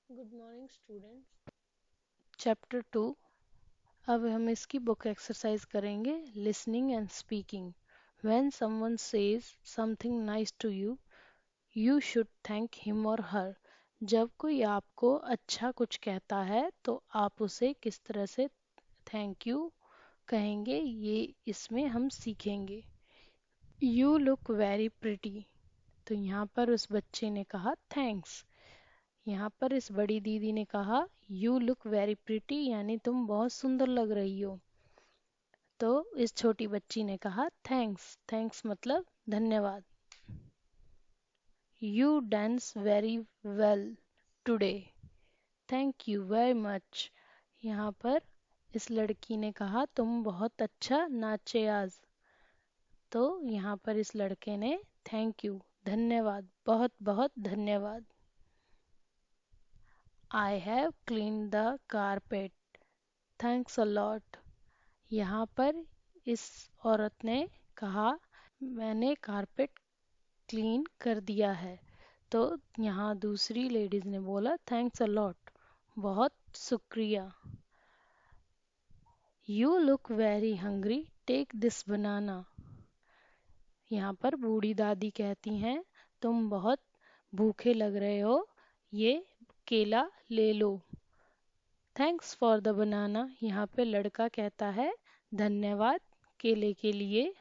Good morning students. Chapter 2। अब हम इसकी बुक एक्सरसाइज करेंगे। Listening and speaking. When someone says something nice to you, you should thank him or her. जब कोई आपको अच्छा कुछ कहता है तो आप उसे किस तरह से थैंक यू कहेंगे, ये इसमें हम सीखेंगे। You look very pretty. तो यहाँ पर उस बच्चे ने कहा थैंक्स। यहाँ पर इस बड़ी दीदी ने कहा यू लुक वेरी प्रिटी, यानी तुम बहुत सुंदर लग रही हो। तो इस छोटी बच्ची ने कहा थैंक्स। थैंक्स मतलब धन्यवाद। You dance very well today. Thank you very much. यहाँ पर इस लड़की ने कहा तुम बहुत अच्छा नाचे आज। तो यहाँ पर इस लड़के ने थैंक यू, धन्यवाद, बहुत बहुत धन्यवाद। I have clean the carpet. Thanks a lot. यहाँ पर इस औरत ने कहा मैंने कारपेट क्लीन कर दिया है। तो यहाँ दूसरी लेडीज ने बोला थैंक्स अ लॉट, बहुत शुक्रिया। You look very hungry, take this banana. यहाँ पर बूढ़ी दादी कहती हैं तुम बहुत भूखे लग रहे हो, ये केला ले लो। Thanks for the banana. यहाँ पे लड़का कहता है धन्यवाद केले के लिए।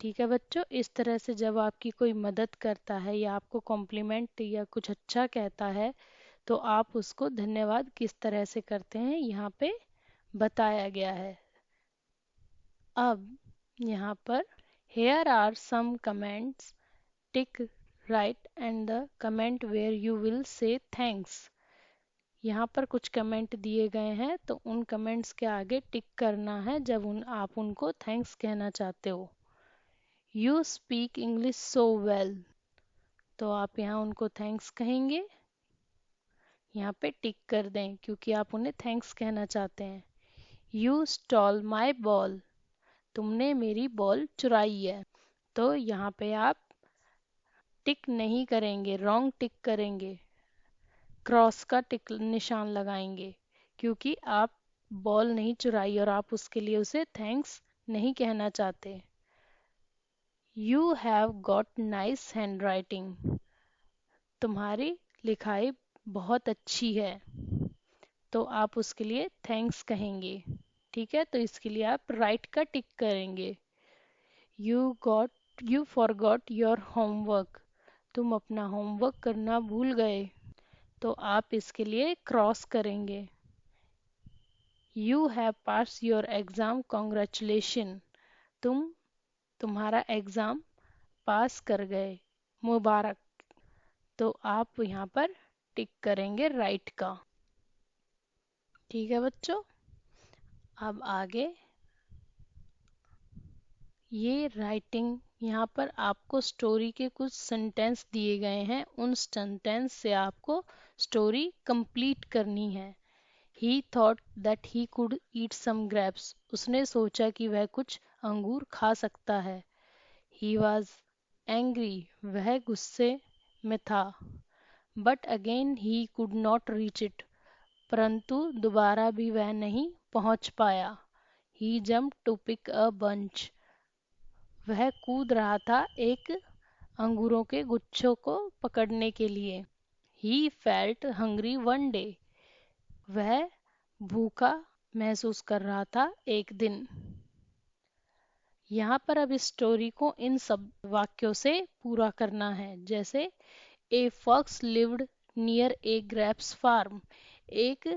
ठीक है बच्चों, इस तरह से जब आपकी कोई मदद करता है या आपको कॉम्प्लीमेंट या कुछ अच्छा कहता है तो आप उसको धन्यवाद किस तरह से करते हैं यहाँ पे बताया गया है। अब यहाँ पर here are some comments, tick right and the comment where you will say thanks। यहाँ पर कुछ कमेंट दिए गए हैं तो उन कमेंट्स के आगे टिक करना है जब आप उनको थैंक्स कहना चाहते हो। You speak English so well. तो आप यहाँ उनको थैंक्स कहेंगे, यहाँ पे टिक कर दें क्योंकि आप उन्हें थैंक्स कहना चाहते हैं। You stall my ball. तुमने मेरी बॉल चुराई है। तो यहाँ पे आप टिक नहीं करेंगे, रॉन्ग टिक करेंगे, क्रॉस का टिक निशान लगाएंगे क्योंकि आप बॉल नहीं चुराई और आप उसके लिए उसे थैंक्स नहीं कहना चाहते। You have got nice hand writing. तुम्हारी लिखाई बहुत अच्छी है। तो आप उसके लिए थैंक्स कहेंगे। ठीक है, तो इसके लिए आप राइट का टिक करेंगे। You forgot your homework. तुम अपना होमवर्क करना भूल गए। तो आप इसके लिए क्रॉस करेंगे। You have pass your exam, congratulation. तुम्हारा एग्जाम पास कर गए, मुबारक। तो आप यहाँ पर टिक करेंगे राइट का। ठीक है बच्चों, अब आगे ये राइटिंग, यहाँ पर आपको स्टोरी के कुछ सेंटेंस दिए गए हैं, उन सेंटेंस से आपको स्टोरी कंप्लीट करनी है। He thought that he could eat some grapes. उसने सोचा कि वह कुछ अंगूर खा सकता है। He was angry. वह गुस्से में था। But again he could not reach it. परंतु दोबारा भी वह नहीं पहुंच पाया। He jump to pick a bunch. वह कूद रहा था एक अंगूरों के गुच्छों को पकड़ने के लिए। ही फेल्ट हंग्री वन डे। वह भूखा महसूस कर रहा था एक दिन। यहाँ पर अब इस स्टोरी को इन सब वाक्यों से पूरा करना है। जैसे a fox lived near a grapes farm. एक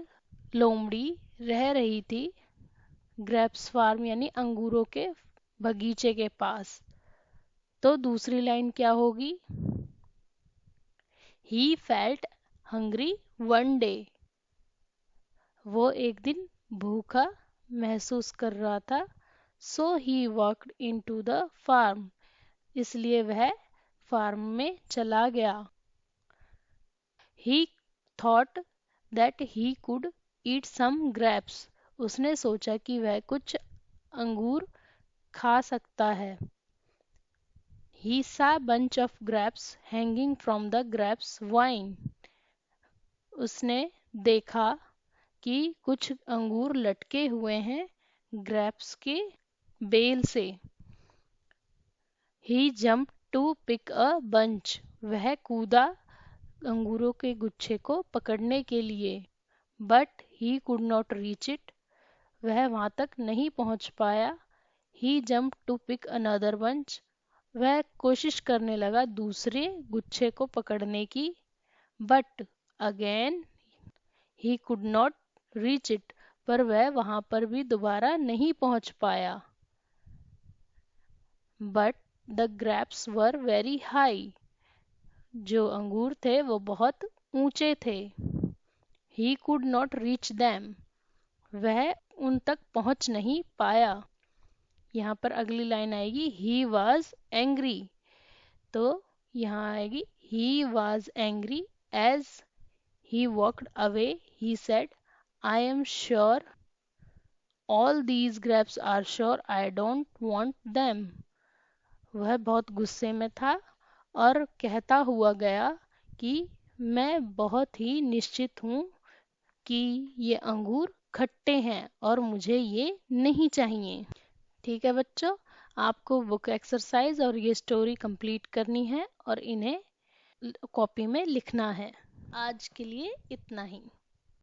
लोमड़ी रह रही थी ग्रेप्स फार्म यानी अंगूरों के बगीचे के पास। तो दूसरी लाइन क्या होगी? He felt hungry one day. वो एक दिन भूखा महसूस कर रहा था। So he walked into the farm. इसलिए वह फार्म में चला गया। He thought that he could eat some grapes. उसने सोचा कि वह कुछ अंगूर खा सकता है। He saw a bunch of grapes hanging from the grapes vine। उसने देखा कि कुछ अंगूर लटके हुए हैं ग्रेप्स के बेल से। He jump to pick a bunch, वह कूदा अंगूरों के गुच्छे को पकड़ने के लिए। But he could not reach it, वह वहां तक नहीं पहुंच पाया। He jump to pick another bunch, वह कोशिश करने लगा दूसरे गुच्छे को पकड़ने की। But again he could not reach it, पर वह वहां पर भी दोबारा नहीं पहुंच पाया। But the grapes were very high, जो अंगूर थे वो बहुत ऊंचे थे। ही कुड नॉट रीच दैम, वह उन तक पहुंच नहीं पाया। यहाँ पर अगली लाइन आएगी ही वॉज एंग्री, तो यहाँ आएगी he was angry as he walked away he said I am sure all these grapes are sure I don't want them. वह बहुत गुस्से में था और कहता हुआ गया कि मैं बहुत ही निश्चित हूँ कि ये अंगूर खट्टे हैं और मुझे ये नहीं चाहिए। ठीक है बच्चों, आपको बुक एक्सरसाइज और ये स्टोरी कंप्लीट करनी है और इन्हें कॉपी में लिखना है। आज के लिए इतना ही।